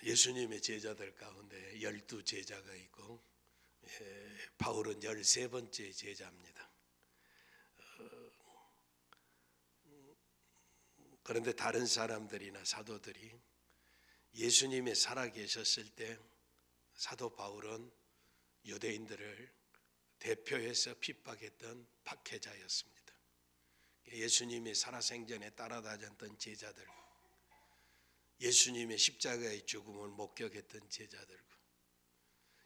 예수님의 제자들 가운데 12제자가 있고 바울은 13번째 제자입니다. 그런데 다른 사람들이나 사도들이 예수님이 살아계셨을 때 사도 바울은 유대인들을 대표해서 핍박했던 박해자였습니다. 예수님이 살아생전에 따라다녔던 제자들, 예수님의 십자가의 죽음을 목격했던 제자들과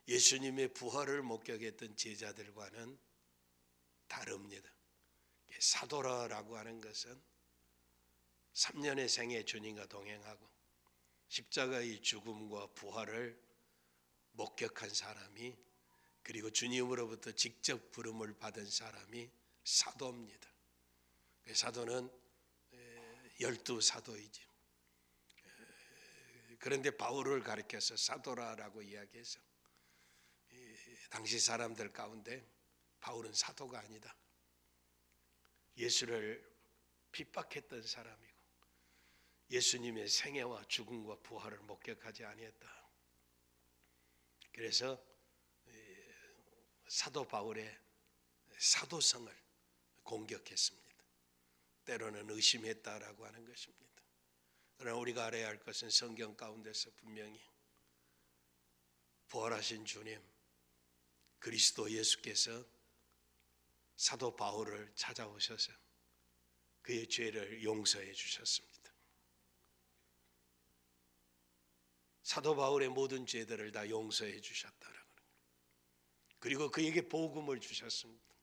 예수님의 부활을 목격했던 제자들과는 다릅니다. 사도라고 하는 것은 3년의 생애 주님과 동행하고 십자가의 죽음과 부활을 목격한 사람이, 그리고 주님으로부터 직접 부름을 받은 사람이 사도입니다. 사도는 12사도이죠. 그런데 바울을 가리켜서 사도라고 이야기해서 당시 사람들 가운데 바울은 사도가 아니다, 예수를 핍박했던 사람이고 예수님의 생애와 죽음과 부활을 목격하지 아니했다. 그래서 사도 바울의 사도성을 공격했습니다. 때로는 의심했다라고 하는 것입니다. 그러나 우리가 알아야 할 것은 성경 가운데서 분명히 부활하신 주님 그리스도 예수께서 사도 바울을 찾아오셔서 그의 죄를 용서해 주셨습니다. 사도 바울의 모든 죄들을 다 용서해 주셨다라고. 그리고 그에게 복음을 주셨습니다.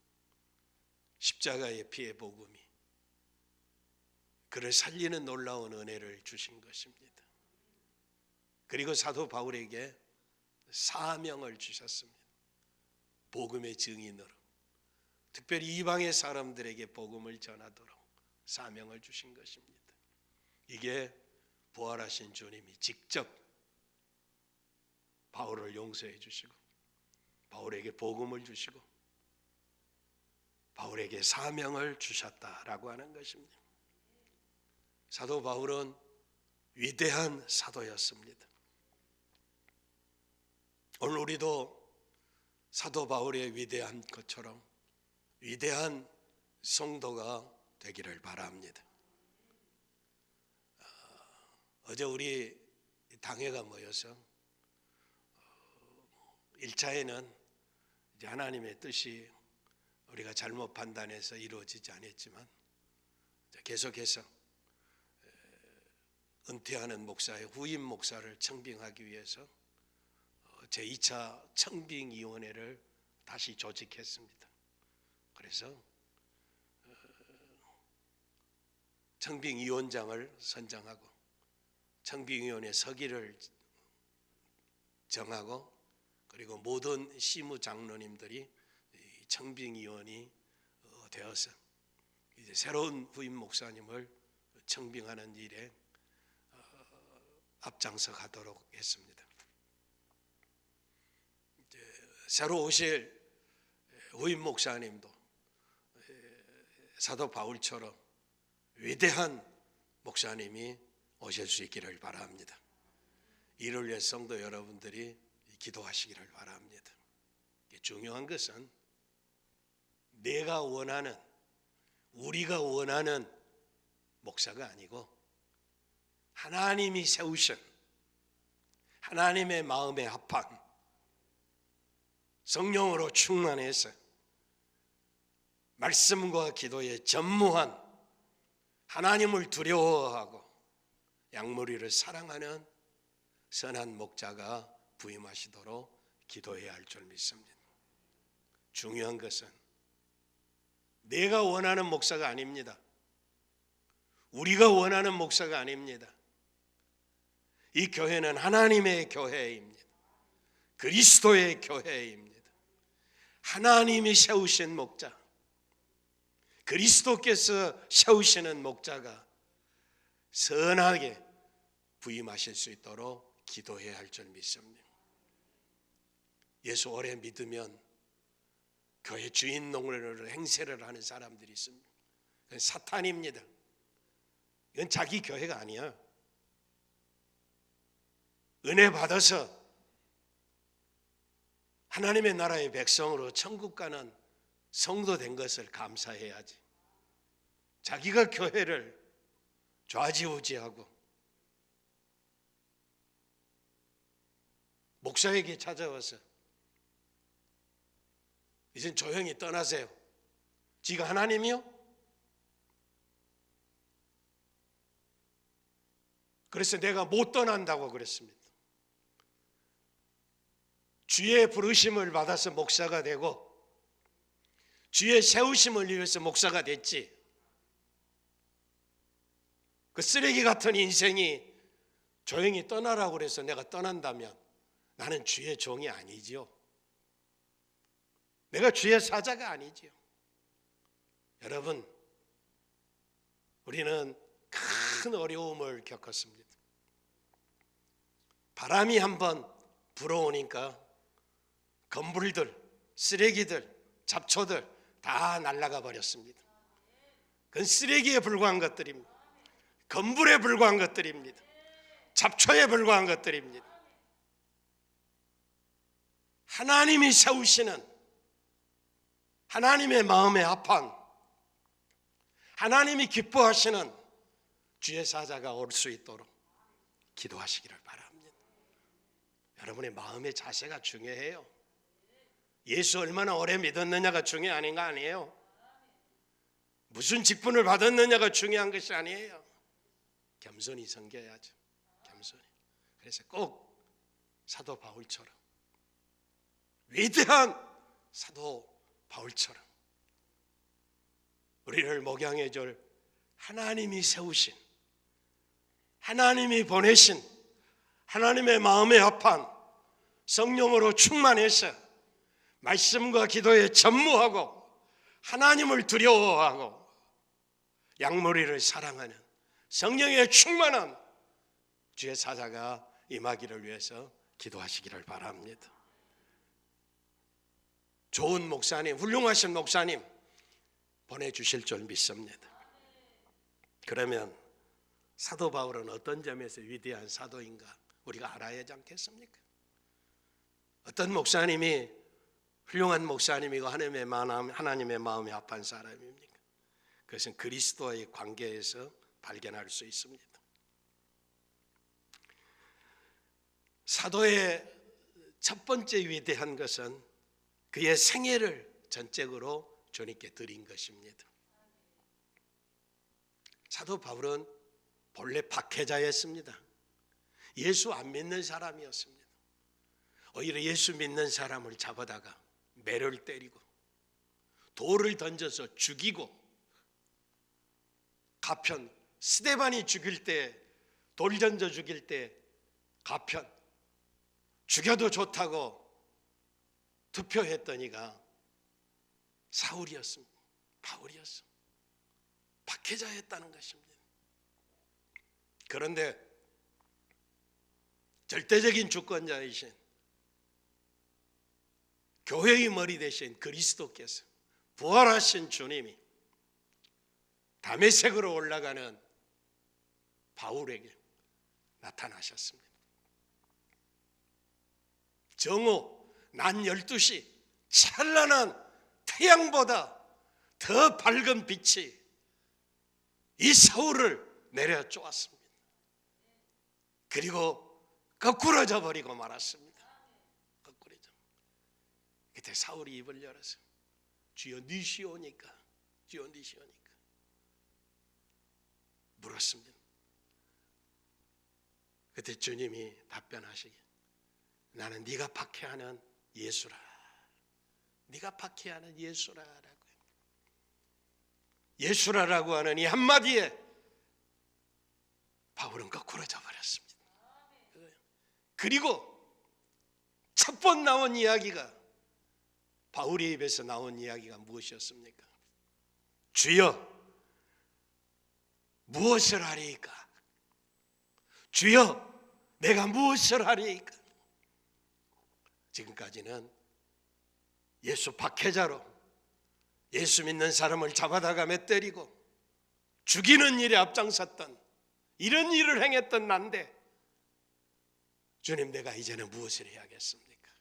십자가의 피의 복음이 그를 살리는 놀라운 은혜를 주신 것입니다. 그리고 사도 바울에게 사명을 주셨습니다. 복음의 증인으로, 특별히 이방의 사람들에게 복음을 전하도록 사명을 주신 것입니다. 이게 부활하신 주님이 직접 바울을 용서해 주시고 바울에게 복음을 주시고 바울에게 사명을 주셨다라고 하는 것입니다. 사도 바울은 위대한 사도였습니다. 오늘 우리도 사도 바울의 위대한 것처럼 위대한 성도가 되기를 바랍니다. 어제 우리 당회가 모여서 1차에는 이제 하나님의 뜻이 우리가 잘못 판단해서 이루어지지 않았지만 계속해서 은퇴하는 목사의 후임 목사를 청빙하기 위해서 제2차 청빙위원회를 다시 조직했습니다. 그래서 청빙위원장을 선정하고 청빙위원회 서기를 정하고 그리고 모든 시무장로님들이 청빙위원이 되어서 이제 새로운 후임 목사님을 청빙하는 일에 앞장서 가도록 했습니다. 새로 오실 후임 목사님도 사도 바울처럼 위대한 목사님이 오실 수 있기를 바랍니다. 이를 위해 성도 여러분들이 기도하시기를 바랍니다. 중요한 것은 내가 원하는, 우리가 원하는 목사가 아니고 하나님이 세우신 하나님의 마음에 합한 성령으로 충만해서 말씀과 기도에 전무한 하나님을 두려워하고 양무리를 사랑하는 선한 목자가 부임하시도록 기도해야 할 줄 믿습니다. 중요한 것은 내가 원하는 목사가 아닙니다. 우리가 원하는 목사가 아닙니다. 이 교회는 하나님의 교회입니다. 그리스도의 교회입니다. 하나님이 세우신 목자, 그리스도께서 세우시는 목자가 선하게 부임하실 수 있도록 기도해야 할 줄 믿습니다. 예수 오래 믿으면 교회 주인 노릇으로 행세를 하는 사람들이 있습니다. 그건 사탄입니다. 이건 자기 교회가 아니야. 은혜 받아서 하나님의 나라의 백성으로 천국 가는 성도 된 것을 감사해야지. 자기가 교회를 좌지우지하고 목사에게 찾아와서 이젠 조용히 떠나세요. 지가 하나님이요? 그래서 내가 못 떠난다고 그랬습니다. 주의 부르심을 받아서 목사가 되고 주의 세우심을 위해서 목사가 됐지. 그 쓰레기 같은 인생이 조용히 떠나라고 그래서 내가 떠난다면 나는 주의 종이 아니지요. 내가 주의 사자가 아니지요. 여러분, 우리는 큰 어려움을 겪었습니다. 바람이 한번 불어오니까 건물들, 쓰레기들, 잡초들 다 날아가 버렸습니다. 그건 쓰레기에 불과한 것들입니다. 건물에 불과한 것들입니다. 잡초에 불과한 것들입니다. 하나님이 세우시는 하나님의 마음에 합한 하나님이 기뻐하시는 주의 사자가 올 수 있도록 기도하시기를 바랍니다. 여러분의 마음의 자세가 중요해요. 예수 얼마나 오래 믿었느냐가 중요 아닌 거 아니에요. 무슨 직분을 받았느냐가 중요한 것이 아니에요. 겸손히 섬겨야죠. 겸손히. 그래서 꼭 사도 바울처럼, 위대한 사도 바울처럼 우리를 목양해 줄 하나님이 세우신, 하나님이 보내신, 하나님의 마음에 합한 성령으로 충만해서 말씀과 기도에 전무하고 하나님을 두려워하고 양무리를 사랑하는 성령에 충만한 주의 사자가 임하기를 위해서 기도하시기를 바랍니다. 좋은 목사님, 훌륭하신 목사님 보내주실 줄 믿습니다. 그러면 사도 바울은 어떤 점에서 위대한 사도인가 우리가 알아야 하지 않겠습니까? 어떤 목사님이 훌륭한 목사님이고 하나님의 마음에 합한 사람입니까? 그것은 그리스도와의 관계에서 발견할 수 있습니다. 사도의 첫 번째 위대한 것은 그의 생애를 전적으로 주님께 드린 것입니다. 사도 바울은 본래 박해자였습니다. 예수 안 믿는 사람이었습니다. 오히려 예수 믿는 사람을 잡아다가 매를 때리고 돌을 던져서 죽이고, 가편 스데반이 죽일 때, 돌 던져 죽일 때 가편 죽여도 좋다고 투표했더니가 사울이었습니다. 바울이었어. 박해자였다는 것입니다. 그런데 절대적인 주권자이신 교회의 머리 대신 그리스도께서, 부활하신 주님이 다메섹으로 올라가는 바울에게 나타나셨습니다. 정오 낮 12시 찬란한 태양보다 더 밝은 빛이 이 사울을 내려 쪼았습니다. 그리고 거꾸러져 버리고 말았습니다. 거꾸러져. 그때 사울이 입을 열어서 주여 니시오니까, 주여 니시오니까 물었습니다. 그때 주님이 답변하시기, 나는 네가 박해하는 예수라, 네가 박해하는 예수라라고. 예수라라고 하는 이 한마디에 바울은 거꾸러져 버렸습니다. 그리고 첫 번 나온 이야기가, 바울의 입에서 나온 이야기가 무엇이었습니까? 주여 무엇을 하리이까? 주여 내가 무엇을 하리이까? 지금까지는 예수 박해자로 예수 믿는 사람을 잡아다가 매 때리고 죽이는 일에 앞장섰던, 이런 일을 행했던 난데 주님, 내가 이제는 무엇을 해야겠습니까?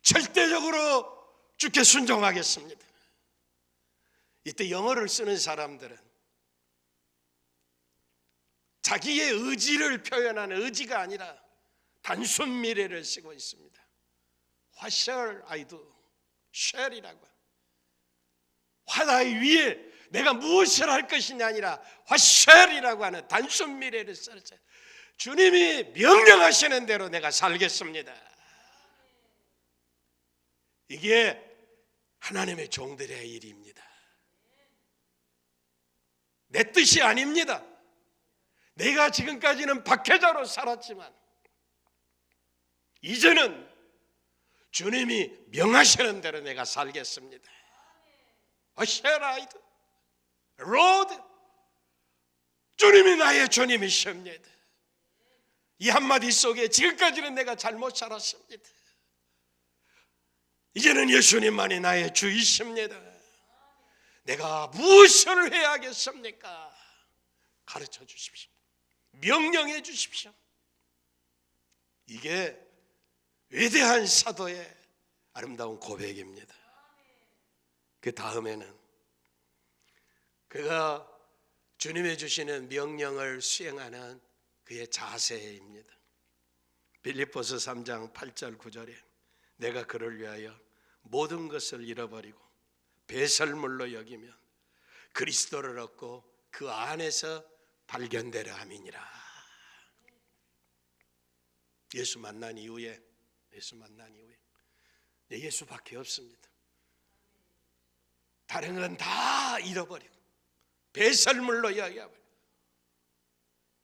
절대적으로 주께 순종하겠습니다. 이때 영어를 쓰는 사람들은 자기의 의지를 표현하는 의지가 아니라 단순 미래를 쓰고 있습니다. What shall I do? shall이라고. What I will, 내가 무엇을 할 것이냐 아니라 What shall이라고 하는 단순 미래를 썼어요. 주님이 명령하시는 대로 내가 살겠습니다. 이게 하나님의 종들의 일입니다. 내 뜻이 아닙니다. 내가 지금까지는 박해자로 살았지만 이제는 주님이 명하시는 대로 내가 살겠습니다. What shall I do? Lord, 주님이 나의 주님이십니다. 이 한마디 속에 지금까지는 내가 잘못 살았습니다. 이제는 예수님만이 나의 주이십니다. 내가 무엇을 해야겠습니까? 가르쳐 주십시오. 명령해 주십시오. 이게 위대한 사도의 아름다운 고백입니다. 그 다음에는 그가 주님이 주시는 명령을 수행하는 그의 자세입니다. 빌립보서 3장 8절 9절에 내가 그를 위하여 모든 것을 잃어버리고 배설물로 여기면 그리스도를 얻고 그 안에서 발견되려 함이니라. 예수 만난 이후에 예수밖에 없습니다. 다른 건 다 잃어버리고 배설물로 여겨버리고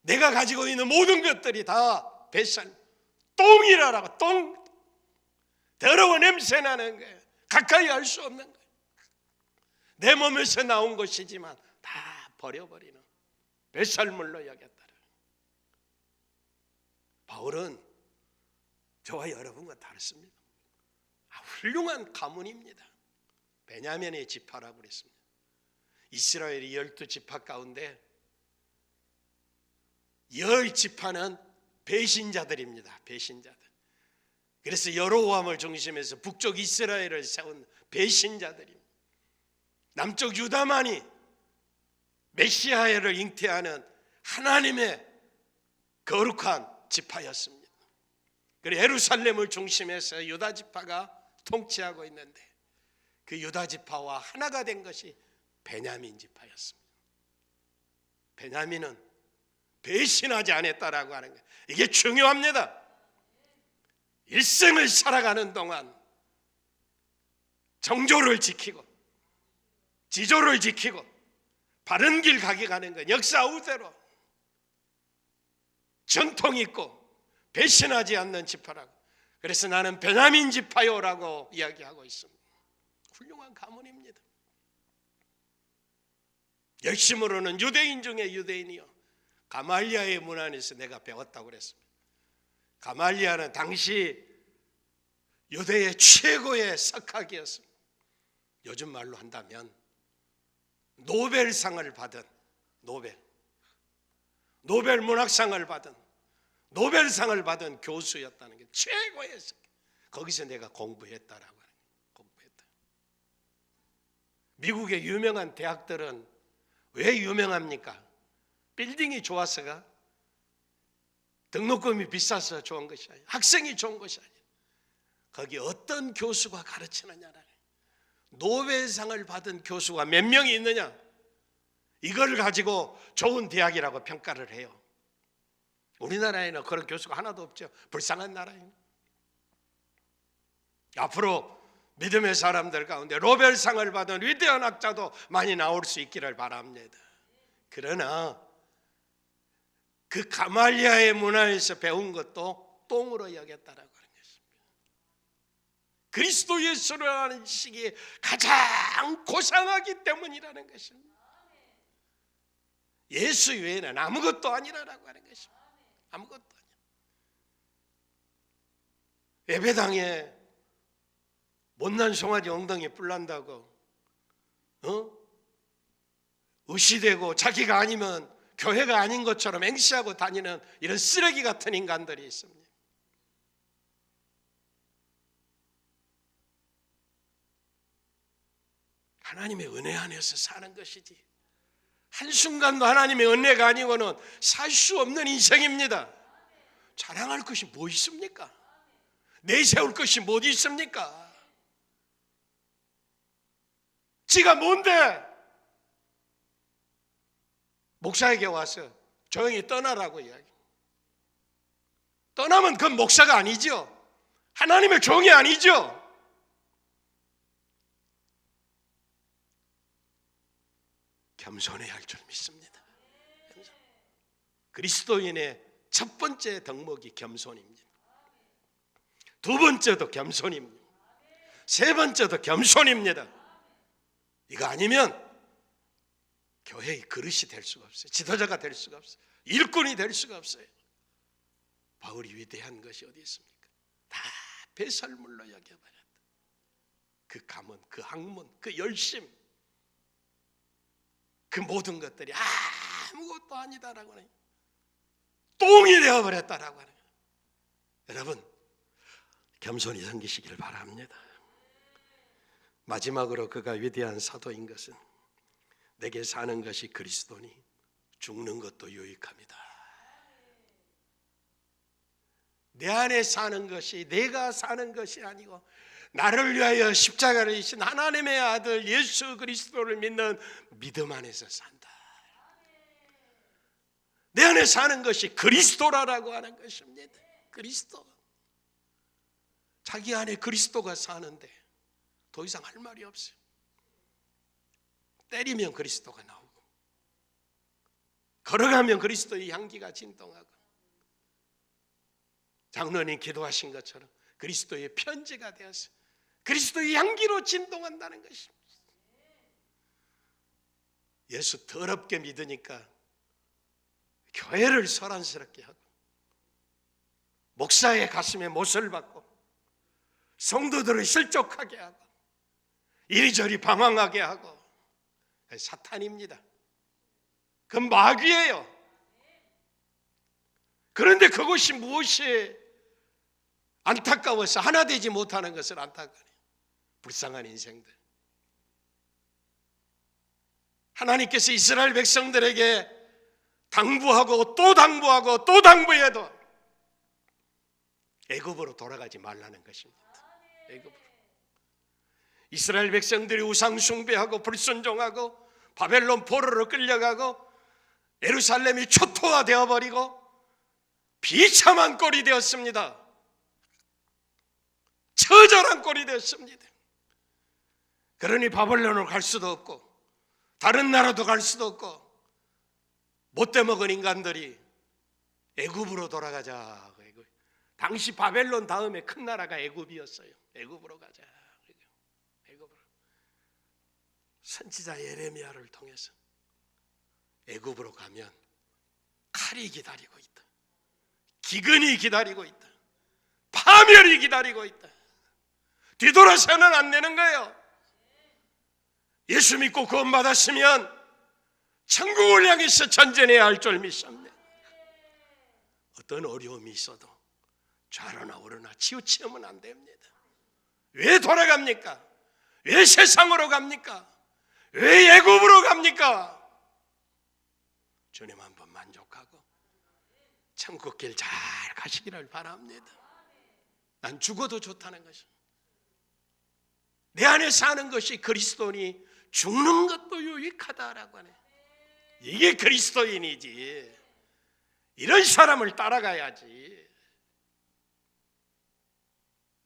내가 가지고 있는 모든 것들이 다 배설, 똥이라고. 똥, 더러운 냄새 나는 거예요. 가까이 할 수 없는 거예요. 내 몸에서 나온 것이지만 다 버려버리는 배설물로 여겼다. 바울은 저와 여러분과 다릅니다. 훌륭한 가문입니다. 베냐민의 지파라고 그랬습니다. 이스라엘이 12지파 가운데 10지파는 배신자들입니다. 배신자들. 그래서 여로보암을 중심해서 북쪽 이스라엘을 세운 배신자들입니다. 남쪽 유다만이 메시아를 잉태하는 하나님의 거룩한 지파였습니다. 그리고 예루살렘을 중심해서 유다 지파가 통치하고 있는데 그 유다 지파와 하나가 된 것이 베냐민 지파였습니다. 베냐민은 배신하지 않았다라고 하는 거예요. 이게 중요합니다. 일생을 살아가는 동안 정조를 지키고 지조를 지키고 바른 길 가게 가는 건 역사 우대로 전통 있고 배신하지 않는 지파라고. 그래서 나는 베냐민 지파요라고 이야기하고 있습니다. 훌륭한 가문입니다. 열심으로는 유대인 중에 유대인이요. 가말리아의 문안에서 내가 배웠다고 그랬습니다. 가말리아는 당시 유대의 최고의 석학이었습니다. 요즘 말로 한다면 노벨상을 받은 노벨 문학상을 받은 노벨상을 받은 교수였다는 게 최고의 석. 거기서 내가 공부했다라고 하는 거예요. 공부했다. 미국의 유명한 대학들은 왜 유명합니까? 빌딩이 좋아서가, 등록금이 비싸서 좋은 것이 아니라, 학생이 좋은 것이 아니라, 거기 어떤 교수가 가르치느냐라는, 노벨상을 받은 교수가 몇 명이 있느냐, 이걸 가지고 좋은 대학이라고 평가를 해요. 우리나라에는 그런 교수가 하나도 없죠. 불쌍한 나라입니다. 앞으로 믿음의 사람들 가운데 노벨상을 받은 위대한 학자도 많이 나올 수 있기를 바랍니다. 그러나 그 가말리아의 문화에서 배운 것도 똥으로 여겼다라고 하는 것입니다. 그리스도 예수라는 지식이 가장 고상하기 때문이라는 것입니다. 예수 외에는 아무것도 아니라고 하는 것입니다. 아무것도 아니야. 예배당에 못난 송아지 엉덩이 뿔난다고 의시되고 자기가 아니면 교회가 아닌 것처럼 맹세하고 다니는 이런 쓰레기 같은 인간들이 있습니다. 하나님의 은혜 안에서 사는 것이지 한순간도 하나님의 은혜가 아니고는 살 수 없는 인생입니다. 자랑할 것이 뭐 있습니까? 내세울 것이 뭐 있습니까? 지가 뭔데? 목사에게 와서 조용히 떠나라고 이야기. 떠나면 그건 목사가 아니죠. 하나님의 종이 아니죠. 겸손해야 할 줄 믿습니다. 그리스도인의 첫 번째 덕목이 겸손입니다. 두 번째도 겸손입니다. 세 번째도 겸손입니다. 이거 아니면 교회의 그릇이 될 수가 없어요. 지도자가 될 수가 없어요. 일꾼이 될 수가 없어요. 바울이 위대한 것이 어디 있습니까? 다 배설물로 여겨버렸다. 그 가문, 그 학문, 그 열심, 그 모든 것들이 아무것도 아니다라고 하는, 똥이 되어버렸다라고 하는 거예요. 여러분, 겸손히 섬기시기를 바랍니다. 마지막으로 그가 위대한 사도인 것은 내게 사는 것이 그리스도니 죽는 것도 유익합니다. 내 안에 사는 것이 내가 사는 것이 아니고 나를 위하여 십자가를 지신 하나님의 아들 예수 그리스도를 믿는 믿음 안에서 산다. 내 안에 사는 것이 그리스도라고 하는 것입니다. 그리스도. 자기 안에 그리스도가 사는데 더 이상 할 말이 없어요. 때리면 그리스도가 나오고 걸어가면 그리스도의 향기가 진동하고 장로님 기도하신 것처럼 그리스도의 편지가 되어서 그리스도의 향기로 진동한다는 것입니다. 예수 더럽게 믿으니까 교회를 소란스럽게 하고 목사의 가슴에 못을 박고 성도들을 실족하게 하고 이리저리 방황하게 하고 사탄입니다. 그건 마귀예요. 그런데 그것이 무엇이 안타까워서 하나 되지 못하는 것을 안타까워요. 불쌍한 인생들. 하나님께서 이스라엘 백성들에게 당부하고 또 당부하고 또 당부해도 애굽으로 돌아가지 말라는 것입니다. 애굽으로. 이스라엘 백성들이 우상 숭배하고 불순종하고 바벨론 포로로 끌려가고 예루살렘이 초토화되어 버리고 비참한 꼴이 되었습니다. 처절한 꼴이 되었습니다. 그러니 바벨론으로 갈 수도 없고 다른 나라도 갈 수도 없고 못돼 먹은 인간들이 애굽으로 돌아가자. 당시 바벨론 다음에 큰 나라가 애굽이었어요. 애굽으로 가자. 애굽으로. 선지자 예레미야를 통해서 애굽으로 가면 칼이 기다리고 있다. 기근이 기다리고 있다. 파멸이 기다리고 있다. 뒤돌아서는 안 되는 거예요. 예수 믿고 구원받았으면 천국을 향해서 전진해야 할 줄 믿습니다. 어떤 어려움이 있어도 좌로나 우로나 치우치면 안 됩니다. 왜 돌아갑니까? 왜 세상으로 갑니까? 왜 애굽으로 갑니까? 주님 한번 만족하고 천국길 잘 가시기를 바랍니다. 난 죽어도 좋다는 것입니다. 내 안에 사는 것이 그리스도니 죽는 것도 유익하다라고 하네. 이게 그리스도인이지. 이런 사람을 따라가야지.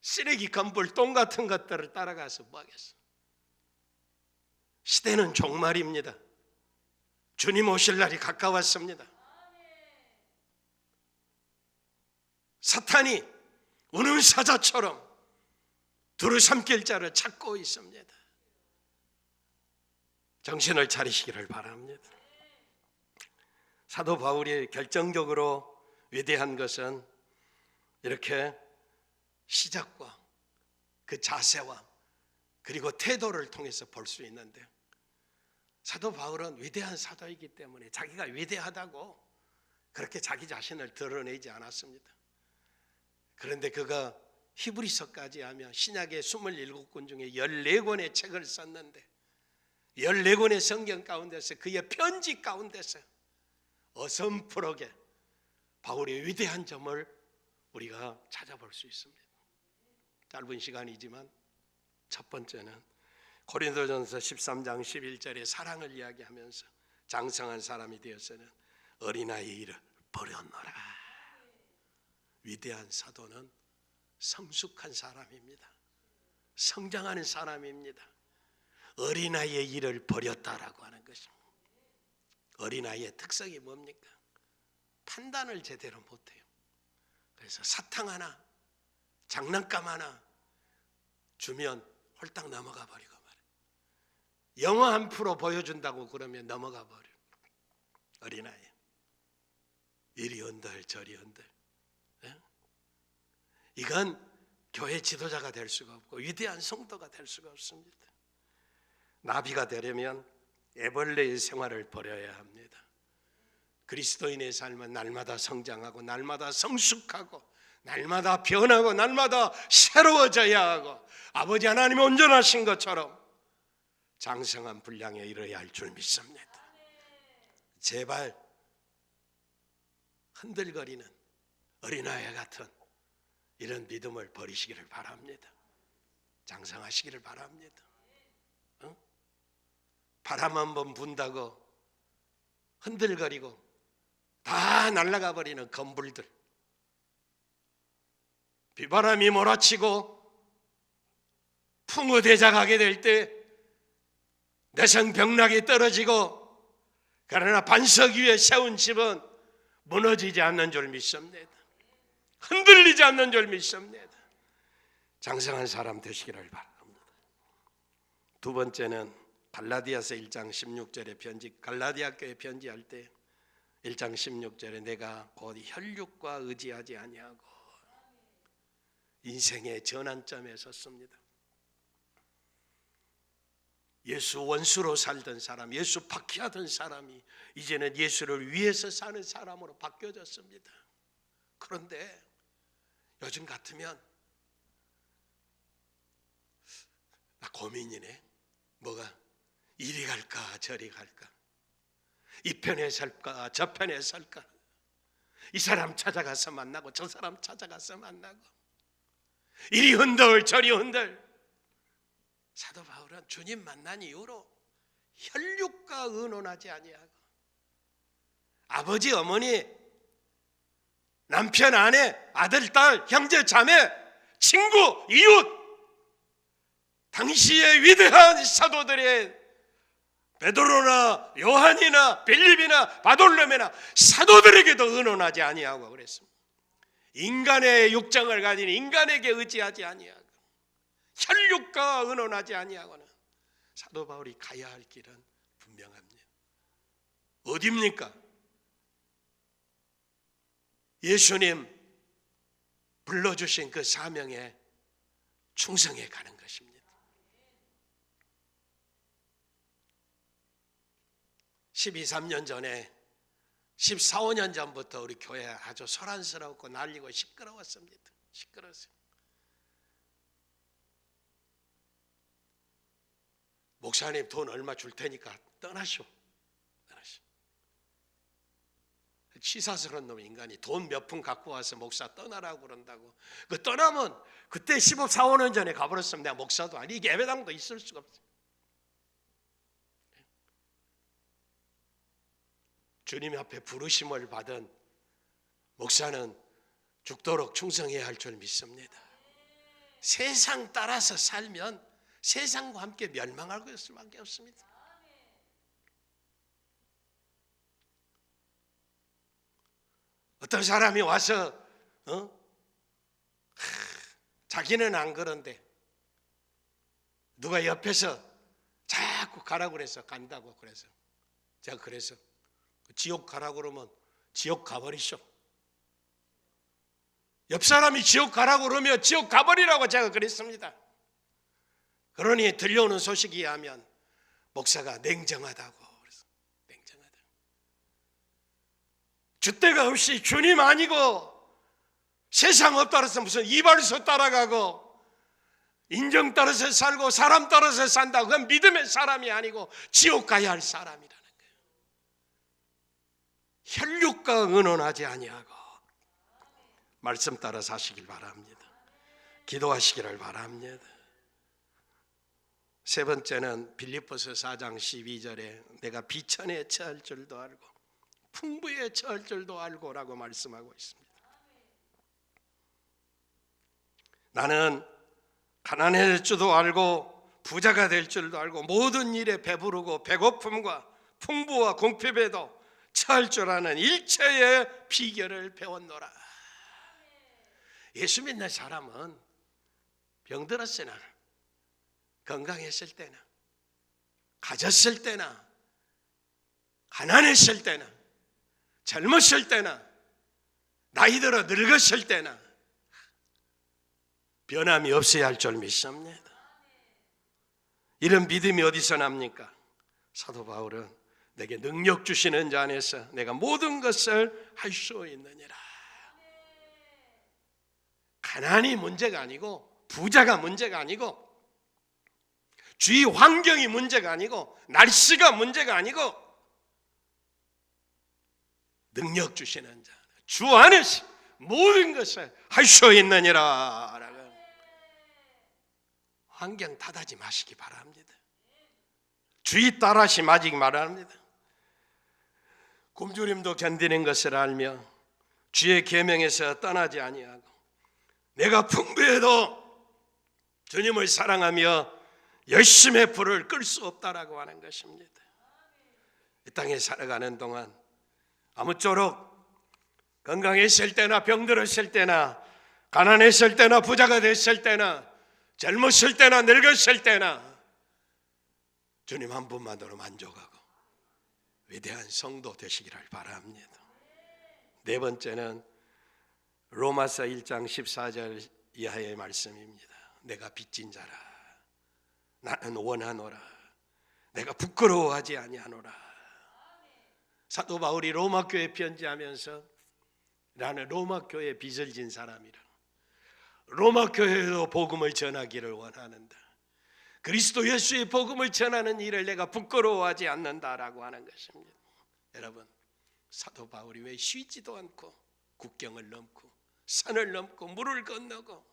쓰레기 건불 똥 같은 것들을 따라가서 뭐 하겠어. 시대는 종말입니다. 주님 오실 날이 가까웠습니다. 사탄이 우는 사자처럼 두루 삼킬 자를 찾고 있습니다. 정신을 차리시기를 바랍니다. 사도 바울이 결정적으로 위대한 것은 이렇게 시작과 그 자세와 그리고 태도를 통해서 볼 수 있는데 사도 바울은 위대한 사도이기 때문에 자기가 위대하다고 그렇게 자기 자신을 드러내지 않았습니다. 그런데 그가 히브리서까지 하면 신약의 27권 중에 14권의 책을 썼는데 14권의 성경 가운데서 그의 편지 가운데서 어슴푸르게 바울의 위대한 점을 우리가 찾아볼 수 있습니다. 짧은 시간이지만 첫 번째는 고린도전서 13장 11절에 사랑을 이야기하면서 장성한 사람이 되어서는 어린아이의 일을 버렸노라. 위대한 사도는 성숙한 사람입니다. 성장하는 사람입니다. 어린아이의 일을 버렸다라고 하는 것입니다. 어린아이의 특성이 뭡니까? 판단을 제대로 못해요. 그래서 사탕 하나, 장난감 하나 주면 홀딱 넘어가 버리고 말이에요. 영어 한 프로 보여준다고 그러면 넘어가 버려요. 어린아이. 이리 언들 저리 언들. 이건 교회 지도자가 될 수가 없고 위대한 성도가 될 수가 없습니다. 나비가 되려면 애벌레의 생활을 버려야 합니다. 그리스도인의 삶은 날마다 성장하고 날마다 성숙하고 날마다 변하고 날마다 새로워져야 하고 아버지 하나님이 온전하신 것처럼 장성한 분량에 이르러야 할 줄 믿습니다. 제발 흔들거리는 어린아이 같은 이런 믿음을 버리시기를 바랍니다. 장성하시기를 바랍니다. 바람 한번 분다고 흔들거리고 다 날아가 버리는 건불들, 비바람이 몰아치고 풍우대작하게 될 때 내성병락이 떨어지고 그러나 반석 위에 세운 집은 무너지지 않는 줄 믿습니다. 흔들리지 않는 줄 믿습니다. 장성한 사람 되시기를 바랍니다. 두 번째는 갈라디아서 1장 16절의 편지, 갈라디아 교회 편지할 때 1장 16절에 내가 곧 혈육과 의지하지 아니하고 인생의 전환점에 섰습니다. 예수 원수로 살던 사람, 예수 박해하던 사람이 이제는 예수를 위해서 사는 사람으로 바뀌어졌습니다. 그런데 요즘 같으면 나 고민이네. 뭐가? 이리 갈까 저리 갈까? 이 편에 살까 저 편에 살까? 이 사람 찾아가서 만나고 저 사람 찾아가서 만나고 이리 흔들 저리 흔들. 사도 바울은 주님 만난 이후로 혈육과 의논하지 아니하고 아버지 어머니 남편 아내 아들 딸 형제 자매 친구 이웃 당시의 위대한 사도들의 베드로나 요한이나 빌립이나 바돌로메나 사도들에게도 의논하지 아니하고 그랬습니다. 인간의 육정을 가진 인간에게 의지하지 아니하고 혈육과 의논하지 아니하고는 사도 바울이 가야 할 길은 분명합니다. 어디입니까? 예수님 불러주신 그 사명에 충성해 가는 것입니다. 12, 13년 전에 14, 15년 전부터 우리 교회 아주 소란스럽고 난리고 시끄러웠습니다. 시끄러웠어요. 목사님 돈 얼마 줄 테니까 떠나시오. 치사스러운 놈 인간이 돈 몇 푼 갖고 와서 목사 떠나라고 그런다고. 그 떠나면 그때 15, 4, 5년 전에 가버렸으면 내가 목사도 아니 이게 예배당도 있을 수가 없어요. 주님 앞에 부르심을 받은 목사는 죽도록 충성해야 할 줄 믿습니다. 세상 따라서 살면 세상과 함께 멸망할 수밖에 없습니다. 어떤 사람이 와서 자기는 안 그런데 누가 옆에서 자꾸 가라고 그래서 간다고 그래서 제가 그래서 지옥 가라고 그러면 지옥 가버리쇼. 옆 사람이 지옥 가라고 그러면 지옥 가버리라고 제가 그랬습니다. 그러니 들려오는 소식이 하면 목사가 냉정하다고 그래서 냉정하다. 줏대가 없이 주님 아니고 세상 업 따라서 무슨 이발소 따라가고 인정 따라서 살고 사람 따라서 산다고 그건 믿음의 사람이 아니고 지옥 가야 할 사람이라는 거예요. 혈육과 의논하지 아니하고 말씀 따라 사시길 바랍니다. 기도하시기를 바랍니다. 세 번째는 빌립보서 4장 12절에 내가 비천에 처할 줄도 알고 풍부에 처할 줄도 알고라고 말씀하고 있습니다. 나는 가난해질 줄도 알고 부자가 될 줄도 알고 모든 일에 배부르고 배고픔과 풍부와 궁핍에도 처할 줄 아는 일체의 비결을 배웠노라. 예수 믿는 사람은 병들었으나 건강했을 때나 가졌을 때나 가난했을 때나 젊었을 때나 나이 들어 늙었을 때나 변함이 없어야 할 줄 믿습니다. 이런 믿음이 어디서 납니까? 사도 바울은 내게 능력 주시는 자 안에서 내가 모든 것을 할 수 있느니라. 가난이 문제가 아니고 부자가 문제가 아니고 주위 환경이 문제가 아니고 날씨가 문제가 아니고 능력 주시는 자 주 안에서 모든 것을 할 수 있느니라. 환경 탓하지 마시기 바랍니다. 주의 따라시 마시기 바랍니다. 굶주림도 견디는 것을 알며 주의 계명에서 떠나지 아니하고 내가 풍부해도 주님을 사랑하며 열심의 불을 끌 수 없다라고 하는 것입니다. 이 땅에 살아가는 동안 아무쪼록 건강했을 때나 병들었을 때나 가난했을 때나 부자가 됐을 때나 젊었을 때나 늙었을 때나 주님 한 분만으로 만족하고 위대한 성도 되시기를 바랍니다. 네 번째는 로마서 1장 14절 이하의 말씀입니다. 내가 빚진 자라 나는 원하노라 내가 부끄러워하지 아니하노라. 사도 바울이 로마 교회에 편지하면서 나는 로마 교회에 빚을 진 사람이라 로마 교회에도 복음을 전하기를 원하는다. 그리스도 예수의 복음을 전하는 일을 내가 부끄러워하지 않는다라고 하는 것입니다. 여러분 사도 바울이 왜 쉬지도 않고 국경을 넘고 산을 넘고 물을 건너고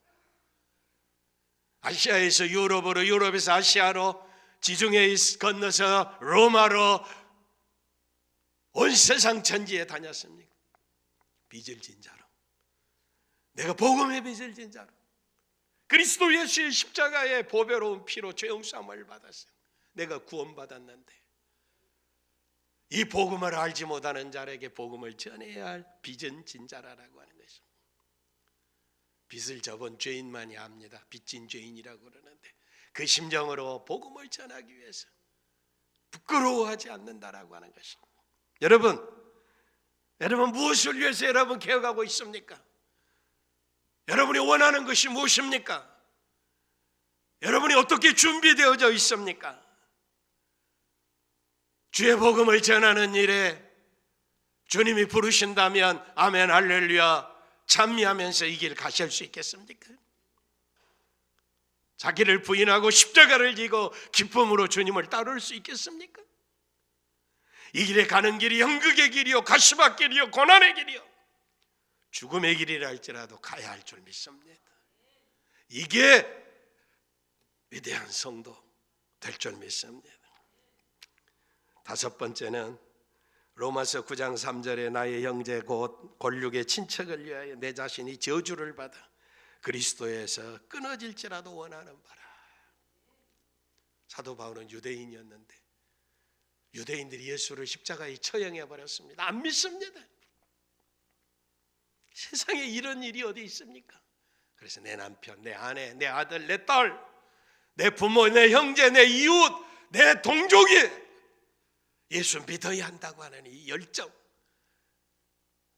아시아에서 유럽으로 유럽에서 아시아로 지중해 건너서 로마로 온 세상 천지에 다녔습니까? 빚을 진 자로 내가 복음의 빚을 진 자로 그리스도 예수의 십자가의 보배로운 피로 죄 용서함을 받았어요. 내가 구원받았는데 이 복음을 알지 못하는 자에게 복음을 전해야 할 빚은 진 자라고 하는 것입니다. 빚을 져본 죄인만이 압니다. 빚진 죄인이라고 그러는데 그 심정으로 복음을 전하기 위해서 부끄러워하지 않는다라고 하는 것입니다. 여러분 무엇을 위해서 여러분 개혁하고 있습니까? 여러분이 원하는 것이 무엇입니까? 여러분이 어떻게 준비되어져 있습니까? 주의 복음을 전하는 일에 주님이 부르신다면 아멘 할렐루야 찬미하면서 이 길 가실 수 있겠습니까? 자기를 부인하고 십자가를 지고 기쁨으로 주님을 따를 수 있겠습니까? 이 길에 가는 길이 연극의 길이요 가시밭 길이요 고난의 길이요 죽음의 길이라 할지라도 가야 할 줄 믿습니다. 이게 위대한 성도 될 줄 믿습니다. 다섯 번째는 로마서 9장 3절에 나의 형제 곧 권력의 친척을 위하여 내 자신이 저주를 받아 그리스도에서 끊어질지라도 원하는 바라. 사도 바울은 유대인이었는데 유대인들이 예수를 십자가에 처형해 버렸습니다. 안 믿습니다. 세상에 이런 일이 어디 있습니까? 그래서 내 남편, 내 아내, 내 아들, 내 딸, 내 부모, 내 형제, 내 이웃, 내 동족이 예수 믿어야 한다고 하는 이 열정.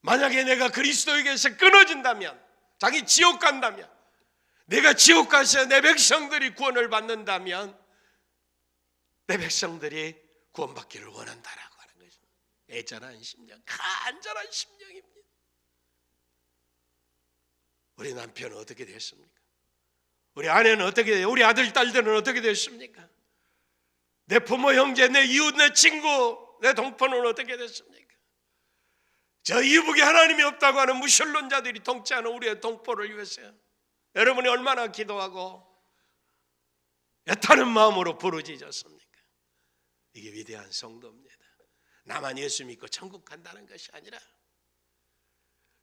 만약에 내가 그리스도에게서 끊어진다면, 자기 지옥 간다면, 내가 지옥 가서 내 백성들이 구원을 받는다면 내 백성들이 구원받기를 원한다라고 하는 것입니다. 애절한 심령, 간절한 심령입니다. 우리 남편은 어떻게 됐습니까? 우리 아내는 어떻게 돼요? 우리 아들, 딸들은 어떻게 됐습니까? 내 부모, 형제, 내 이웃, 내 친구, 내 동포는 어떻게 됐습니까? 저 이북에 하나님이 없다고 하는 무신론자들이 통치하는 우리의 동포를 위해서 여러분이 얼마나 기도하고 애타는 마음으로 부르짖었습니까? 이게 위대한 성도입니다. 나만 예수 믿고 천국 간다는 것이 아니라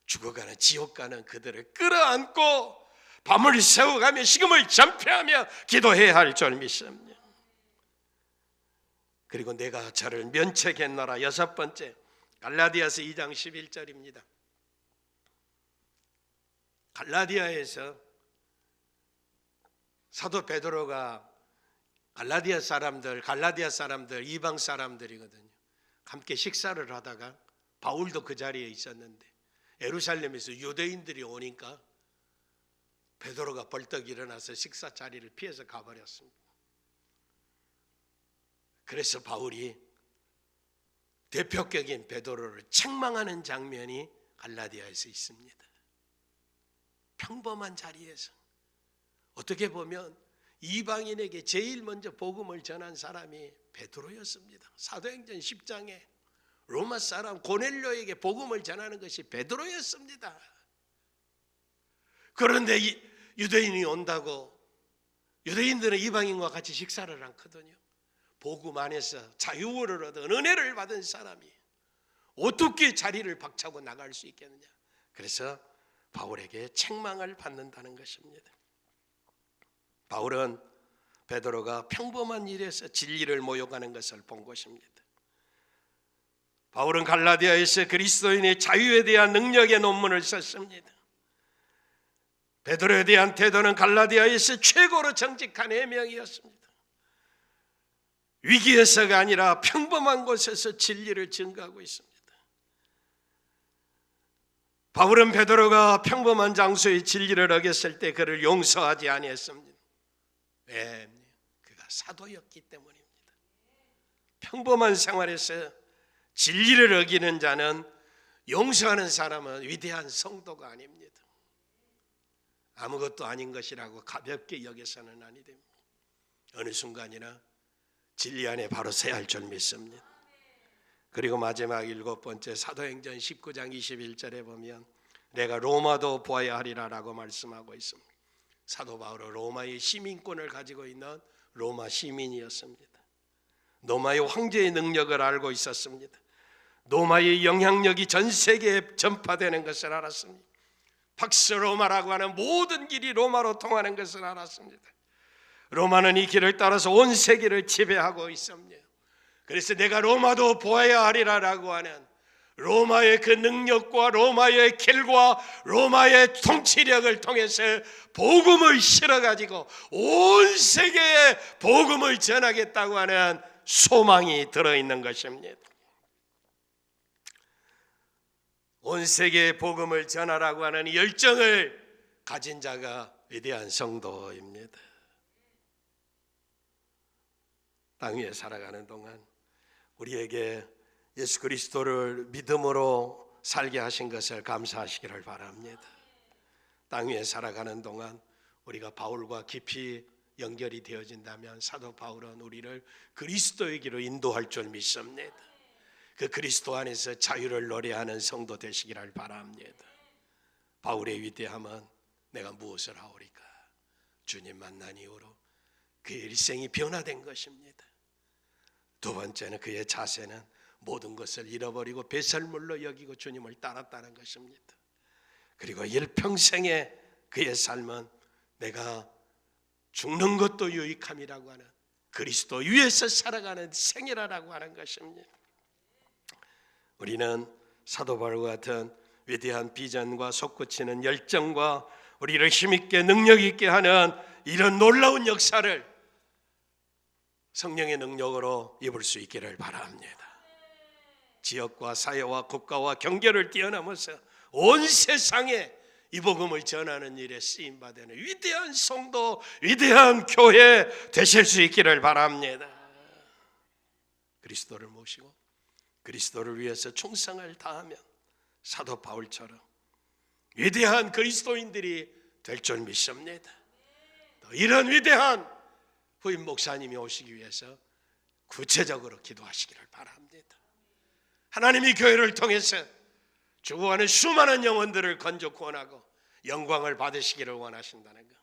죽어가는 지옥 가는 그들을 끌어안고 밤을 새워가며 식음을 전폐하며 기도해야 할 줄 믿습니다. 그리고 내가 저를 면책했노라. 여섯 번째, 갈라디아서 2장 11절입니다. 갈라디아에서 사도 베드로가 갈라디아 사람들 이방 사람들이거든요. 함께 식사를 하다가 바울도 그 자리에 있었는데 예루살렘에서 유대인들이 오니까 베드로가 벌떡 일어나서 식사 자리를 피해서 가버렸습니다. 그래서 바울이 대표격인 베드로를 책망하는 장면이 갈라디아에서 있습니다. 평범한 자리에서 어떻게 보면 이방인에게 제일 먼저 복음을 전한 사람이 베드로였습니다. 사도행전 10장에 로마 사람 고넬료에게 복음을 전하는 것이 베드로였습니다. 그런데 유대인이 온다고 유대인들은 이방인과 같이 식사를 않거든요. 복음 안에서 자유를 얻은 은혜를 받은 사람이 어떻게 자리를 박차고 나갈 수 있겠느냐. 그래서 바울에게 책망을 받는다는 것입니다. 바울은 베드로가 평범한 일에서 진리를 모욕하는 것을 본 것입니다. 바울은 갈라디아에서 그리스도인의 자유에 대한 능력의 논문을 썼습니다. 베드로에 대한 태도는 갈라디아에서 최고로 정직한 해명이었습니다. 위기에서가 아니라 평범한 곳에서 진리를 증거하고 있습니다. 바울은 베드로가 평범한 장소에 진리를 어겼을 때 그를 용서하지 아니했습니다. 왜? 그가 사도였기 때문입니다. 평범한 생활에서 진리를 어기는 자는 용서하는 사람은 위대한 성도가 아닙니다. 아무것도 아닌 것이라고 가볍게 여겨서는 아니 됩니다. 어느 순간이나 진리 안에 바로 서야 할 줄 믿습니다. 그리고 마지막 일곱 번째, 사도행전 19장 21절에 보면 내가 로마도 보아야 하리라라고 말씀하고 있습니다. 사도 바울은 로마의 시민권을 가지고 있는 로마 시민이었습니다. 로마의 황제의 능력을 알고 있었습니다. 로마의 영향력이 전 세계에 전파되는 것을 알았습니다. 팍스 로마라고 하는 모든 길이 로마로 통하는 것을 알았습니다. 로마는 이 길을 따라서 온 세계를 지배하고 있습니다. 그래서 내가 로마도 보아야 하리라라고 하는 로마의 그 능력과 로마의 길과 로마의 통치력을 통해서 복음을 실어가지고 온 세계에 복음을 전하겠다고 하는 소망이 들어있는 것입니다. 온 세계에 복음을 전하라고 하는 열정을 가진 자가 위대한 성도입니다. 땅 위에 살아가는 동안 우리에게 예수 그리스도를 믿음으로 살게 하신 것을 감사하시기를 바랍니다. 땅 위에 살아가는 동안 우리가 바울과 깊이 연결이 되어진다면 사도 바울은 우리를 그리스도의 길로 인도할 줄 믿습니다. 그 그리스도 안에서 자유를 노래하는 성도 되시기를 바랍니다. 바울의 위대함은 내가 무엇을 하오리까? 주님 만난 이후로 그의 일생이 변화된 것입니다. 두 번째는 그의 자세는 모든 것을 잃어버리고 배설물로 여기고 주님을 따랐다는 것입니다. 그리고 일평생에 그의 삶은 내가 죽는 것도 유익함이라고 하는 그리스도 위에서 살아가는 생애라고 하는 것입니다. 우리는 사도 바울과 같은 위대한 비전과 솟구치는 열정과 우리를 힘있게 능력 있게 하는 이런 놀라운 역사를 성령의 능력으로 입을 수 있기를 바랍니다. 지역과 사회와 국가와 경계를 뛰어넘어서 온 세상에 이 복음을 전하는 일에 쓰임받는 위대한 성도, 위대한 교회 되실 수 있기를 바랍니다. 그리스도를 모시고 그리스도를 위해서 충성을 다하면 사도 바울처럼 위대한 그리스도인들이 될 줄 믿습니다. 또 이런 위대한 후임 목사님이 오시기 위해서 구체적으로 기도하시기를 바랍니다. 하나님이 교회를 통해서 죽어가는 수많은 영혼들을 건져 구원하고 영광을 받으시기를 원하신다는 것,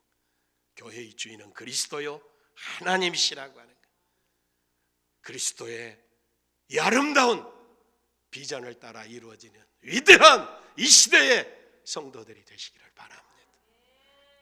교회의 주인은 그리스도요 하나님이시라고 하는 것, 그리스도의 이 아름다운 비전을 따라 이루어지는 위대한 이 시대의 성도들이 되시기를 바랍니다.